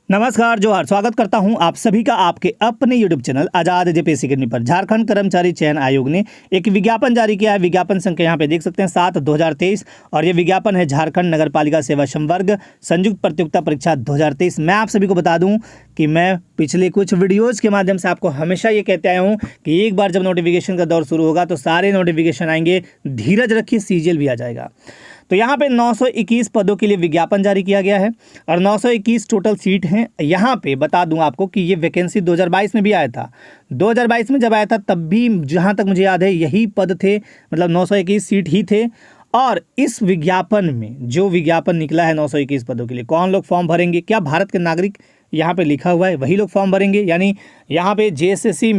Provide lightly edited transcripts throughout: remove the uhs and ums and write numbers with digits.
नमस्कार, जोहार। स्वागत करता हूं आप सभी का आपके अपने यूट्यूब चैनल आजाद जेपीएससी अकेडमी पर। झारखंड कर्मचारी चयन आयोग ने एक विज्ञापन जारी किया है। विज्ञापन संख्या यहाँ पे देख सकते हैं 7/2023 और ये विज्ञापन है झारखंड नगर पालिका सेवा संवर्ग संयुक्त प्रतियोगिता परीक्षा 2023। मैं आप सभी को बता दूं कि मैं पिछले कुछ वीडियोज़ के माध्यम से आपको हमेशा ये कहते आया हूँ कि एक बार जब नोटिफिकेशन का दौर शुरू होगा तो सारे नोटिफिकेशन आएंगे, धीरज रखिए, सीजीएल भी आ जाएगा। तो यहाँ पे 921 पदों के लिए विज्ञापन जारी किया गया है और 921 टोटल सीट हैं। यहाँ पे बता दूं आपको कि ये वैकेंसी 2022 में भी आया था। 2022 में जब आया था तब भी जहाँ तक मुझे याद है यही पद थे, मतलब 921 सीट ही थे। और इस विज्ञापन में जो विज्ञापन निकला है 921 पदों के लिए, कौन लोग फॉर्म भरेंगे? क्या भारत के नागरिक यहाँ पे लिखा हुआ है वही लोग फॉर्म भरेंगे? यानी यहाँ पे जेएसएससी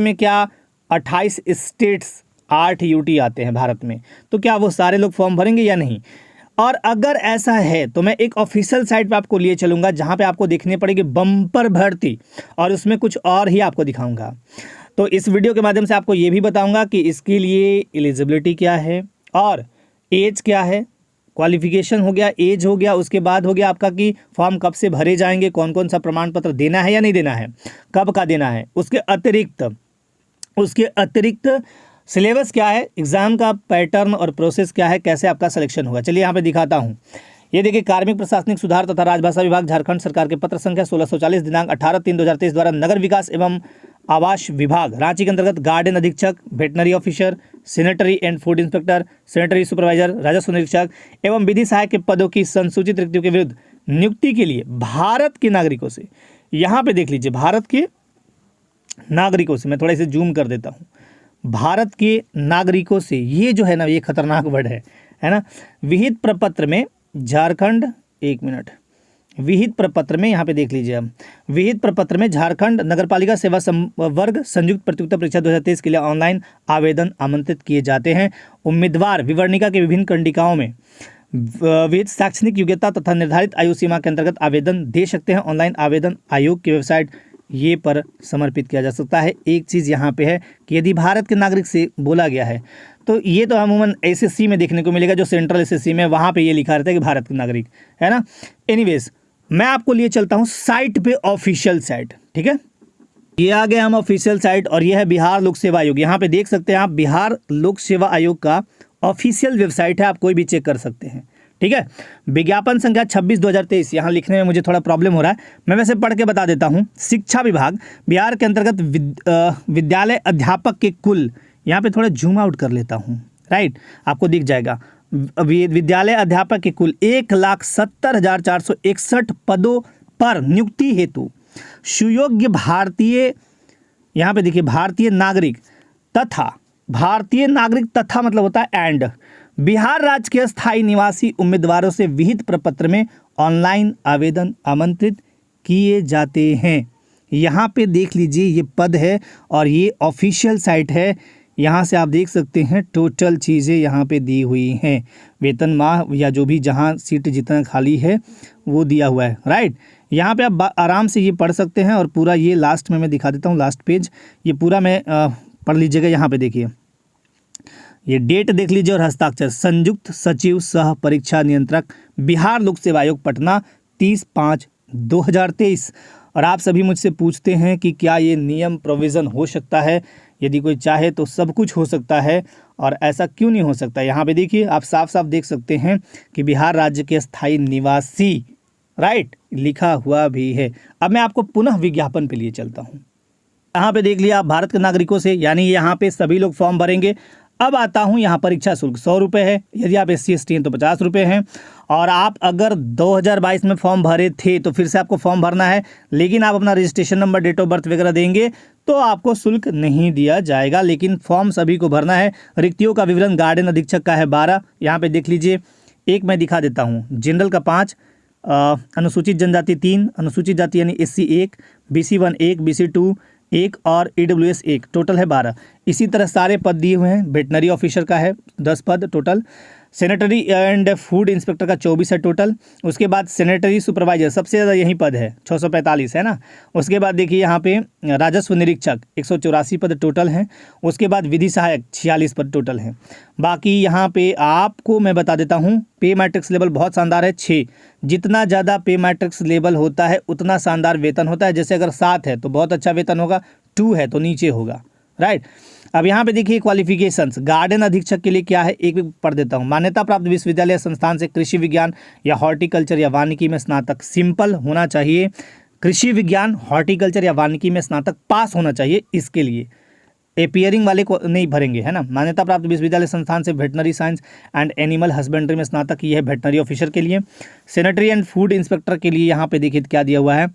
में क्या 28 स्टेट्स 8 यूटी आते हैं भारत में, तो क्या वो सारे लोग फॉर्म भरेंगे या नहीं? और अगर ऐसा है तो मैं एक ऑफिशियल साइट पे आपको लिए चलूँगा जहाँ पे आपको देखने पड़ेगी बम्पर भर्ती, और उसमें कुछ और ही आपको दिखाऊंगा। तो इस वीडियो के माध्यम से आपको ये भी बताऊंगा कि इसके लिए एलिजिबिलिटी क्या है और एज क्या है। क्वालिफिकेशन हो गया, एज हो गया, उसके बाद हो गया आपका कि फॉर्म कब से भरे जाएंगे, कौन कौन सा प्रमाण पत्र देना है या नहीं देना है, कब का देना है, उसके अतिरिक्त सिलेबस क्या है, एग्जाम का पैटर्न और प्रोसेस क्या है, कैसे आपका सिलेक्शन होगा। चलिए यहाँ पे दिखाता हूँ। ये देखिए, कार्मिक प्रशासनिक सुधार तथा राजभाषा विभाग झारखंड सरकार के पत्र संख्या 1640 दिनांक 18/3/2023 द्वारा नगर विकास एवं आवास विभाग रांची के अंतर्गत गार्डन अधीक्षक, veterinary officer, sanitary and food inspector, sanitary supervisor, राजस्व निरीक्षक एवं विधि सहायक के पदों की संसूचित रिक्तियों के विरुद्ध नियुक्ति के लिए भारत के नागरिकों से, यहाँ पे देख लीजिए, भारत के नागरिकों से, मैं थोड़ा इसे जूम कर देता हूँ, भारत के नागरिकों से, ये जो है ना, ये खतरनाक वर्ड है ना। विहित प्रपत्र में झारखंड, एक मिनट, विहित प्रपत्र में यहाँ पे देख लीजिए हम, विहित प्रपत्र में झारखंड नगरपालिका सेवा वर्ग संयुक्त प्रतियोगिता परीक्षा 2023 के लिए ऑनलाइन आवेदन आमंत्रित किए जाते हैं। उम्मीदवार विवरणिका के विभिन्न कंडिकाओं में विहित शैक्षणिक योग्यता तथा निर्धारित आयु सीमा के अंतर्गत आवेदन दे सकते हैं। ऑनलाइन आवेदन आयोग की वेबसाइट ये पर समर्पित किया जा सकता है। एक चीज़ यहाँ पे है कि यदि भारत के नागरिक से बोला गया है तो ये तो अमूमन एसएससी में देखने को मिलेगा, जो सेंट्रल एसएससी में, वहाँ पे ये लिखा रहता है कि भारत के नागरिक, है ना। एनीवेज, मैं आपको लिए चलता हूँ साइट पे, ऑफिशियल साइट, ठीक है। ये आ गए हम ऑफिशियल साइट और ये है बिहार लोक सेवा आयोग। यहाँ पे देख सकते हैं आप, बिहार लोक सेवा आयोग का ऑफिशियल वेबसाइट है, आप कोई भी चेक कर सकते हैं, ठीक है। विज्ञापन संख्या 26/2023, यहाँ लिखने में मुझे थोड़ा प्रॉब्लम हो रहा है, मैं वैसे पढ़ के बता देता हूँ। शिक्षा विभाग बिहार के अंतर्गत विद्यालय अध्यापक के कुल, यहाँ पे थोड़ा जूम आउट कर लेता हूँ, राइट, आपको दिख जाएगा। विद्यालय अध्यापक के कुल 1,70,461 पदों पर नियुक्ति हेतु सुयोग्य भारतीय, यहाँ पे देखिए, भारतीय नागरिक तथा मतलब होता है एंड, बिहार राज्य के स्थायी निवासी उम्मीदवारों से विहित प्रपत्र में ऑनलाइन आवेदन आमंत्रित किए जाते हैं। यहाँ पे देख लीजिए, ये पद है और ये ऑफिशियल साइट है। यहाँ से आप देख सकते हैं टोटल चीज़ें यहाँ पे दी हुई हैं, वेतन माह या जो भी जहाँ सीट जितना खाली है वो दिया हुआ है, राइट। यहाँ पे आप आराम से ये पढ़ सकते हैं और पूरा ये लास्ट में मैं दिखा देता हूँ, लास्ट पेज, ये पूरा मैं पढ़ लीजिएगा। यहाँ पे देखिए, ये डेट देख लीजिए और हस्ताक्षर, संयुक्त सचिव सह परीक्षा नियंत्रक बिहार लोक सेवा आयोग पटना 30/5/2023। और आप सभी मुझसे पूछते हैं कि क्या ये नियम प्रोविज़न हो सकता है? यदि कोई चाहे तो सब कुछ हो सकता है, और ऐसा क्यों नहीं हो सकता? यहाँ पे देखिए, आप साफ साफ देख सकते हैं कि बिहार राज्य के स्थायी निवासी, राइट, लिखा हुआ भी है। अब मैं आपको पुनः विज्ञापन पे लिए चलता हूँ। यहाँ पे देख लिया आप, भारत के नागरिकों से, यानी यहाँ पे सभी लोग फॉर्म भरेंगे। अब आता हूँ, यहाँ परीक्षा शुल्क 100 रुपये है, यदि आप SC ST हैं तो 50 रुपये हैं। और आप अगर 2022 में फॉर्म भरे थे तो फिर से आपको फॉर्म भरना है, लेकिन आप अपना registration number, date of birth वगैरह देंगे तो आपको शुल्क नहीं दिया जाएगा, लेकिन फॉर्म सभी को भरना है। रिक्तियों का विवरण गार्डन अधीक्षक का है 12, यहाँ पे देख लीजिए। एक मैं दिखा देता हूँ, जनरल का 5, अनुसूचित जनजाति 3, अनुसूचित जाति यानी SC 1, BC 1 1, BC 2 1 और EWS 1, टोटल है 12। इसी तरह सारे पद दिए हुए हैं। वेटनरी ऑफिसर का है 10 पद total, sanitary and food inspector का 24 है टोटल। उसके बाद सैनिटरी सुपरवाइजर सबसे ज़्यादा यही पद है 645 है ना। उसके बाद देखिए यहाँ पे राजस्व निरीक्षक 184 पद टोटल हैं। उसके बाद विधि सहायक 46 पद टोटल हैं। बाकी यहाँ पे आपको मैं बता देता हूँ पे मैट्रिक्स लेवल बहुत शानदार है 6। जितना ज़्यादा पे मैट्रिक्स लेवल होता है उतना शानदार वेतन होता है। जैसे अगर 7 है तो बहुत अच्छा वेतन होगा, 2 है तो नीचे होगा, राइट। अब यहाँ पे देखिए क्वालिफिकेशंस, गार्डन अधीक्षक के लिए क्या है एक भी पढ़ देता हूँ। मान्यता प्राप्त विश्वविद्यालय संस्थान से कृषि विज्ञान या हॉर्टिकल्चर या वानिकी में स्नातक सिंपल होना चाहिए। कृषि विज्ञान, हॉर्टिकल्चर या वानिकी में स्नातक पास होना चाहिए। इसके लिए एपियरिंग वाले को नहीं भरेंगे, है ना। मान्यता प्राप्त विश्वविद्यालय संस्थान से veterinary science and animal husbandry में स्नातक, ये है वेटनरी ऑफिसर के लिए। सैनिटरी एंड फूड इंस्पेक्टर के लिए यहाँ पे देखिए क्या दिया हुआ है,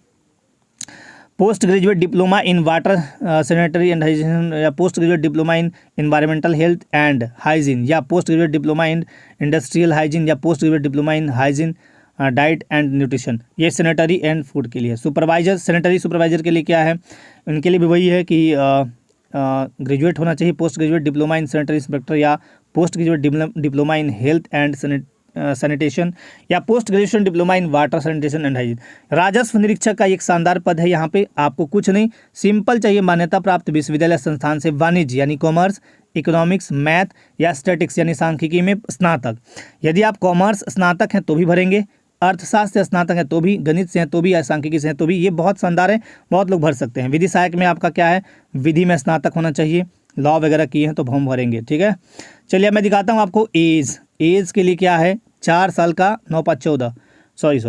post graduate diploma in water sanitary and hygiene या post graduate diploma in environmental health and hygiene या post graduate diploma in industrial hygiene या post graduate diploma in hygiene diet and nutrition, ये सैनिटरी एंड फूड के लिए। Supervisor, sanitary supervisor के लिए क्या है, उनके लिए भी वही है कि ग्रेजुएट होना चाहिए, post graduate diploma in sanitary inspector या post graduate diploma in health and sanitation या post graduation diploma in water sanitation and hygiene. राजस्व निरीक्षक का एक शानदार पद है। यहाँ पे आपको कुछ नहीं, सिंपल चाहिए मान्यता प्राप्त विश्वविद्यालय संस्थान से वाणिज्य यानी कॉमर्स, इकोनॉमिक्स, मैथ या स्टैटिक्स यानी सांख्यिकी में स्नातक। यदि आप कॉमर्स स्नातक हैं तो भी भरेंगे, अर्थशास्त्र से स्नातक है तो भी, गणित से हैं तो भी, या सांख्यिकी से हैं तो भी, ये बहुत शानदार है, बहुत लोग भर सकते हैं। विधि सहायक में आपका क्या है, विधि में स्नातक होना चाहिए, लॉ वगैरह किए हैं तो हम भरेंगे, ठीक है। चलिए मैं दिखाता हूँ आपको एज के लिए क्या है, 4 साल का 9/5/14 सॉरी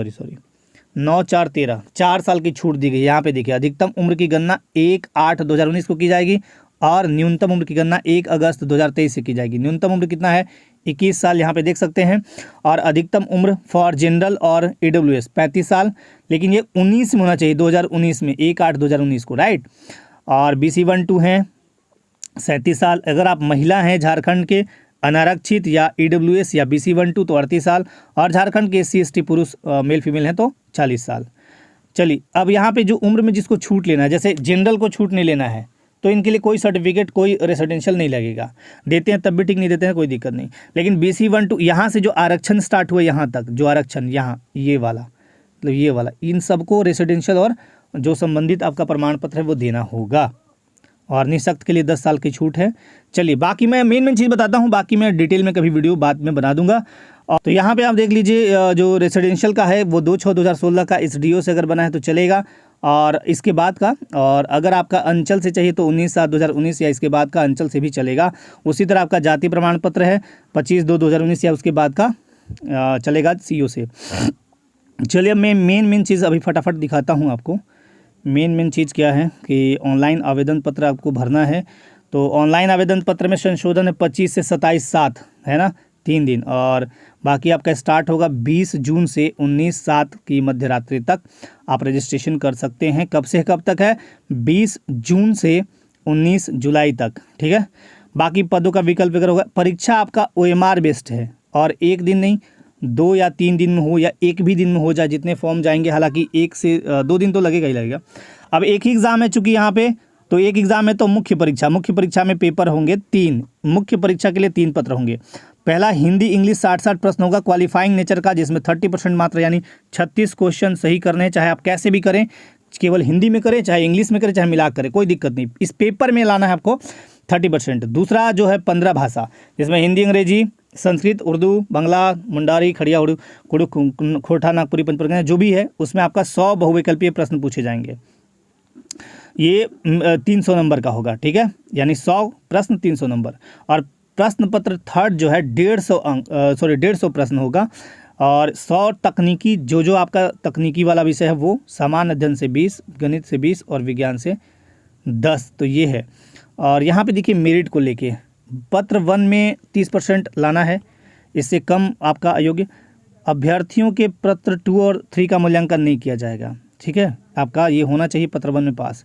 9/4/13 4 साल की छूट दी गई। यहाँ पे देखिए अधिकतम उम्र की गणना 1/8/2019 को की जाएगी और न्यूनतम उम्र की गणना 1 अगस्त 2023 से की जाएगी। न्यूनतम उम्र कितना है, 21 साल यहाँ पे देख सकते हैं, और अधिकतम उम्र फॉर जनरल और AWS 35 साल, लेकिन ये 19 में होना चाहिए, 2019 में 1/8/2019 को, राइट। और BC 1-2 हैं 37 साल। अगर आप महिला हैं झारखंड के अनारक्षित या EWS या BC 1-2 तो 38 साल, और झारखंड के SC ST पुरुष मेल फीमेल हैं तो 40 साल। चलिए अब यहाँ पे जो उम्र में जिसको छूट लेना है, जैसे जनरल को छूट नहीं लेना है तो इनके लिए कोई सर्टिफिकेट, कोई रेसिडेंशियल नहीं लगेगा। देते हैं तब भी ठीक, नहीं देते हैं कोई दिक्कत नहीं। लेकिन BC 1-2 यहाँ से जो आरक्षण स्टार्ट हुआ यहाँ तक, जो आरक्षण यहाँ ये वाला, मतलब ये वाला, इन सबको रेसिडेंशियल और जो संबंधित आपका प्रमाण पत्र है वो देना होगा। और निःशक्त के लिए 10 साल की छूट है। चलिए बाकी मैं मेन चीज़ बताता हूँ, बाकी मैं डिटेल में कभी वीडियो बाद में बना दूंगा। और तो यहाँ पे आप देख लीजिए जो रेसिडेंशियल का है वो 2/6/2016 का SDO से अगर बना है तो चलेगा, और इसके बाद का, और अगर आपका अंचल से चाहिए तो 19/7/2019 या इसके बाद का अंचल से भी चलेगा। उसी तरह आपका जाति प्रमाण पत्र है 25/2/2019 या उसके बाद का चलेगा CO से। चलिए मैं मेन चीज़ अभी फटाफट दिखाता हूँ आपको। मेन चीज़ क्या है कि ऑनलाइन आवेदन पत्र आपको भरना है। तो ऑनलाइन आवेदन पत्र में संशोधन है 25 से 27/7 है ना, 3 दिन, और बाकी आपका स्टार्ट होगा 20 जून से 19/7 की मध्य रात्रि तक आप रजिस्ट्रेशन कर सकते हैं। कब से कब तक है, 20 जून से 19 जुलाई तक, ठीक है। बाकी पदों का विकल्प वगैरह होगा। परीक्षा आपका OMR बेस्ड है, और एक दिन नहीं, 2 या 3 दिन में हो या एक भी दिन में हो जाए, जितने फॉर्म जाएंगे, हालांकि 1 से 2 दिन तो लगेगा ही लगेगा। अब एक ही एग्ज़ाम है चूँकि यहाँ पे, तो एक एग्ज़ाम है तो मुख्य परीक्षा में पेपर होंगे 3। मुख्य परीक्षा के लिए 3 पत्र होंगे। पहला हिंदी इंग्लिश 60 प्रश्न होगा क्वालिफाइंग नेचर का, जिसमें 30% मात्र यानी 36 क्वेश्चन सही करने हैं, चाहे आप कैसे भी करें, केवल हिंदी में करें, चाहे इंग्लिश में करें, चाहे मिला करें, कोई दिक्कत नहीं। इस पेपर में लाना है आपको 30%। दूसरा जो है 15 भाषा, जिसमें हिंदी, अंग्रेजी, संस्कृत, उर्दू, बांग्ला, मुंडारी, खड़िया, उर्दू, कुड़ुक, खोटा, नागपुरी, पंचपरगना, जो भी है उसमें आपका 100 बहुविकल्पीय प्रश्न पूछे जाएंगे। ये 300 नंबर का होगा, ठीक है, यानी 100 प्रश्न 300 नंबर। और प्रश्न पत्र थर्ड जो है 150 प्रश्न होगा, और 100 तकनीकी, जो आपका तकनीकी वाला विषय है वो सामान्य अध्ययन से 20, गणित से 20 और विज्ञान से 10, तो ये है। और यहाँ पे देखिए मेरिट को लेके पत्र 1 में 30% लाना है, इससे कम आपका अयोग्य। अभ्यर्थियों के पत्र 2 और 3 का मूल्यांकन नहीं किया जाएगा, ठीक है। आपका ये होना चाहिए पत्र 1 में पास।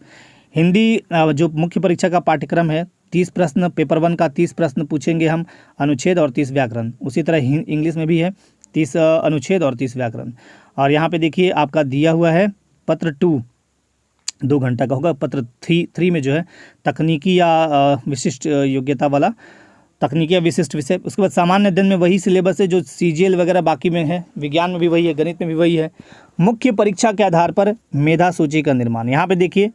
हिंदी जो मुख्य परीक्षा का पाठ्यक्रम है 30 प्रश्न, पेपर 1 का 30 प्रश्न पूछेंगे हम, अनुच्छेद और 30 व्याकरण। उसी तरह इंग्लिश में भी है 30 अनुच्छेद और 30 व्याकरण। और यहाँ पे देखिए आपका दिया हुआ है पत्र 2 2 घंटा का होगा। पत्र 3 में जो है तकनीकी या विशिष्ट योग्यता वाला तकनीकी या विशिष्ट विषय। उसके बाद सामान्य अध्ययन में वही सिलेबस है जो सीजीएल वगैरह बाकी में है, विज्ञान में भी वही है, गणित में भी वही है। मुख्य परीक्षा के आधार पर मेधा सूची का निर्माण। यहाँ पे देखिए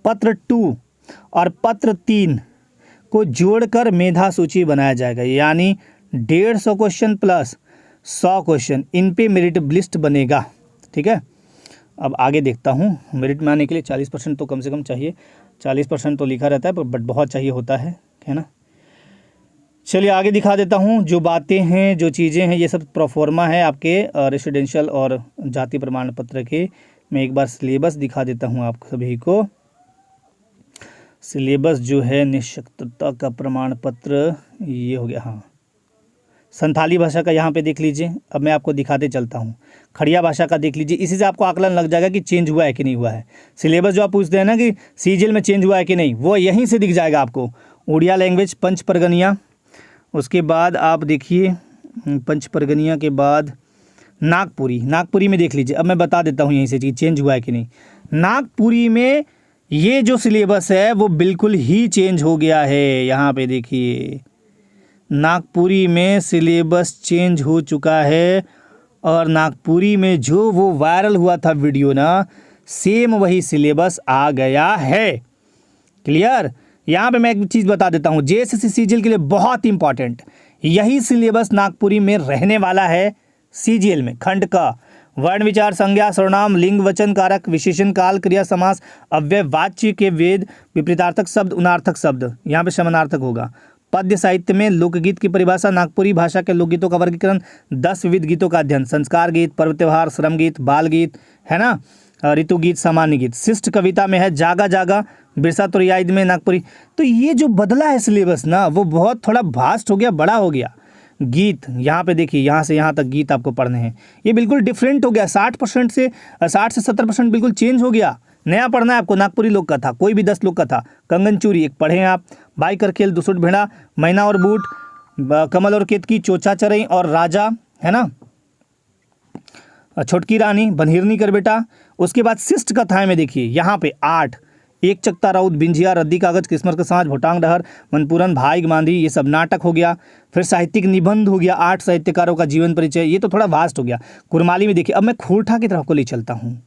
पत्र 2 और पत्र 3 को जोड़कर मेधा सूची बनाया जाएगा, यानी 150 क्वेश्चन प्लस 100 क्वेश्चन, इन पे मेरिट लिस्ट बनेगा। ठीक है, अब आगे देखता हूँ। मेरिट में आने के लिए 40% तो कम से कम चाहिए, 40% तो लिखा रहता है बट बहुत चाहिए होता है ना। चलिए आगे दिखा देता हूँ। जो बातें हैं, जो चीज़ें हैं, ये सब प्रोफॉर्मा है आपके रेसिडेंशियल और जाति प्रमाण पत्र के। मैं एक बार सिलेबस दिखा देता हूँ आप सभी को। सिलेबस जो है निःशक्तता का प्रमाण पत्र ये हो गया। हाँ, संथाली भाषा का यहाँ पे देख लीजिए। अब मैं आपको दिखाते चलता हूँ। खड़िया भाषा का देख लीजिए। इसी से आपको आकलन लग जाएगा कि चेंज हुआ है कि नहीं हुआ है। सिलेबस जो आप पूछते हैं ना कि सीजीएल में चेंज हुआ है कि नहीं, वो यहीं से दिख जाएगा आपको। उड़िया लैंग्वेज पंच परगनिया, उसके बाद आप देखिए पंच परगनिया के बाद नागपुरी में देख लीजिए। अब मैं बता देता हूँ यहीं से कि चेंज हुआ है कि नहीं। नागपुरी में ये जो सिलेबस है वो बिल्कुल ही चेंज हो गया है। यहाँ पे देखिए नागपुरी में सिलेबस चेंज हो चुका है, और नागपुरी में जो वो वायरल हुआ था वीडियो ना, सेम वही सिलेबस आ गया है। क्लियर। यहाँ पे मैं एक चीज़ बता देता हूँ, जेएसएससी सीजीएल के लिए बहुत इंपॉर्टेंट, यही सिलेबस नागपुरी में रहने वाला है। सीजीएल में खंड का वर्ण विचार संज्ञा सर्वनाम लिंग वचन कारक विशेषण काल क्रिया समास अव्यय वाच्य के वेद विपरीतार्थक शब्द उनार्थक शब्द, यहाँ पे समानार्थक होगा। पद्य साहित्य में लोकगीत की परिभाषा, नागपुरी भाषा के लोकगीतों का वर्गीकरण, 10 विविध गीतों का अध्ययन, संस्कार गीत, पर्व त्योहार, श्रम गीत, बाल गीत, है ना, ऋतु गीत, सामान्य गीत। शिष्ट कविता में है जागा जागा, बिरसा तो रियायत में नागपुरी। तो ये जो बदला है सिलेबस ना, वो बहुत थोड़ा वास्ट हो गया, बड़ा हो गया। गीत यहाँ पे देखिए, यहाँ से यहाँ तक गीत आपको पढ़ने हैं, ये बिल्कुल डिफरेंट हो गया। 60% से 70% बिल्कुल चेंज हो गया। नया पढ़ना है आपको। नागपुरी लोक कथा, कोई भी 10 लोक कथा, कंगन चूरी एक पढ़ें आप, बाई करखेल, दुसुट भेड़ा, मैना और बूट, कमल और केतकी, चोचा चरई और राजा, है ना, छोटकी रानी, बनहिरनी कर बेटा। उसके बाद शिष्ट कथाएं में देखिए यहाँ पे 8, एक चकता राउत, बिंजिया, रद्दी कागज, किस्मत का सांझ, भोटांग डहर, मनपुरन, भाई मांधी, ये सब नाटक हो गया। फिर साहित्यिक निबंध हो गया, 8 साहित्यकारों का जीवन परिचय, ये तो थोड़ा वास्ट हो गया। कुरमाली में देखिए। अब मैं खोरठा की तरफ को ले चलता हूँ।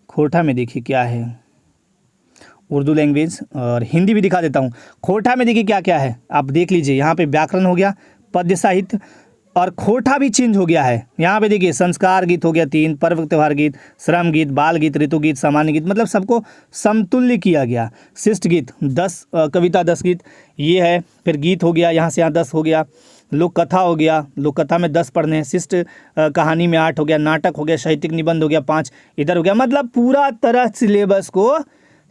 खोरठा में देखिए क्या है, उर्दू लैंग्वेज और हिंदी भी दिखा देता हूँ। खोरठा में देखिए क्या क्या है, आप देख लीजिए। यहाँ पे व्याकरण हो गया, पद्य साहित्य, और खोरठा भी चेंज हो गया है। यहाँ पे देखिए संस्कार गीत हो गया 3, पर्व त्योहार गीत, श्रम गीत, बाल गीत, ऋतु गीत, सामान्य गीत, मतलब सबको समतुल्य किया गया। शिष्ट गीत 10, कविता 10 गीत ये है। फिर गीत हो गया, यहाँ से यहाँ 10 हो गया। लोक कथा हो गया, लोक कथा में 10 पढ़ने हैं। शिष्ट कहानी में 8 हो गया। नाटक हो गया, साहित्यिक निबंध हो गया 5, इधर हो गया। मतलब पूरा तरह सिलेबस को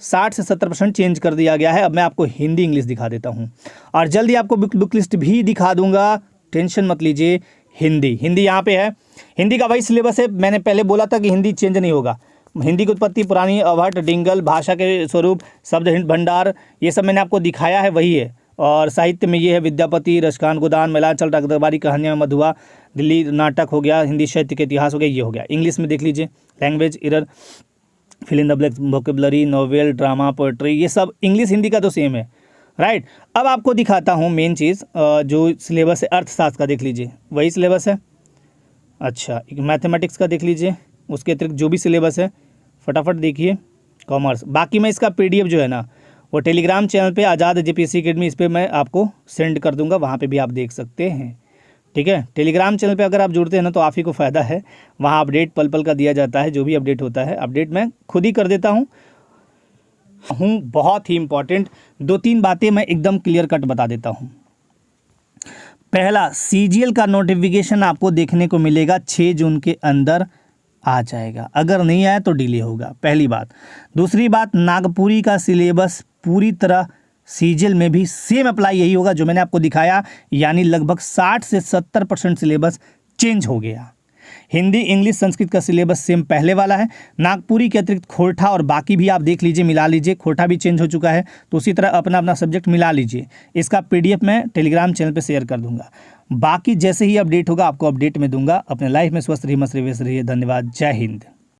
60 से 70% चेंज कर दिया गया है। अब मैं आपको हिंदी इंग्लिश दिखा देता हूँ, और जल्दी आपको बुक लिस्ट भी दिखा दूंगा, टेंशन मत लीजिए। हिंदी यहाँ पे है। हिंदी का वही सिलेबस है। मैंने पहले बोला था कि हिंदी चेंज नहीं होगा। हिंदी की उत्पत्ति, पुरानी, अवहट, डिंगल, भाषा के स्वरूप, शब्द भंडार, ये सब मैंने आपको दिखाया है, वही है। और साहित्य में ये है विद्यापति, रसखान, गोदान, मिलांचल, रकदबारी, कहानियाँ, मधुआ, दिल्ली नाटक हो गया, हिंदी साहित्य के इतिहास हो गया, ये हो गया। इंग्लिश में देख लीजिए, language error, fill in the blanks, vocabulary, novel, drama, poetry, ये सब इंग्लिश हिंदी का तो सेम है, राइट। अब आपको दिखाता हूँ मेन चीज़, जो सिलेबस है अर्थशास्त्र का, देख लीजिए वही सिलेबस है। अच्छा, मैथमेटिक्स का देख लीजिए, उसके अतिरिक्त जो भी सिलेबस है फटाफट देखिए। कॉमर्स, बाकी मैं इसका PDF जो है ना, वो टेलीग्राम चैनल पे आज़ाद JPSC अकेडमी, इस पर मैं आपको सेंड कर दूंगा, वहाँ पे भी आप देख सकते हैं। ठीक है, टेलीग्राम चैनल पे अगर आप जुड़ते हैं ना तो आप ही को फ़ायदा है। वहाँ अपडेट पल पल का दिया जाता है, जो भी अपडेट होता है, अपडेट मैं खुद ही कर देता हूँ। बहुत ही इंपॉर्टेंट 2-3 बातें मैं एकदम क्लियर कट बता देता हूँ। पहला, सीजीएल का नोटिफिकेशन आपको देखने को मिलेगा 6 जून के अंदर आ जाएगा, अगर नहीं आया तो डिले होगा, पहली बात। दूसरी बात, नागपुरी का सिलेबस पूरी तरह सीजीएल में भी सेम अप्लाई यही होगा जो मैंने आपको दिखाया, यानी लगभग 60 से 70% सिलेबस चेंज हो गया। हिंदी, इंग्लिश, संस्कृत का सिलेबस सेम पहले वाला है। नागपुरी के अतिरिक्त खोरठा और बाकी भी आप देख लीजिए, मिला लीजिए। खोरठा भी चेंज हो चुका है, तो उसी तरह अपना अपना सब्जेक्ट मिला लीजिए। इसका PDF मैं टेलीग्राम चैनल पे शेयर कर दूंगा। बाकी जैसे ही अपडेट होगा आपको अपडेट में दूंगा। अपने लाइफ में स्वस्थ रहिए, मस्त रहिए। धन्यवाद, जय हिंद।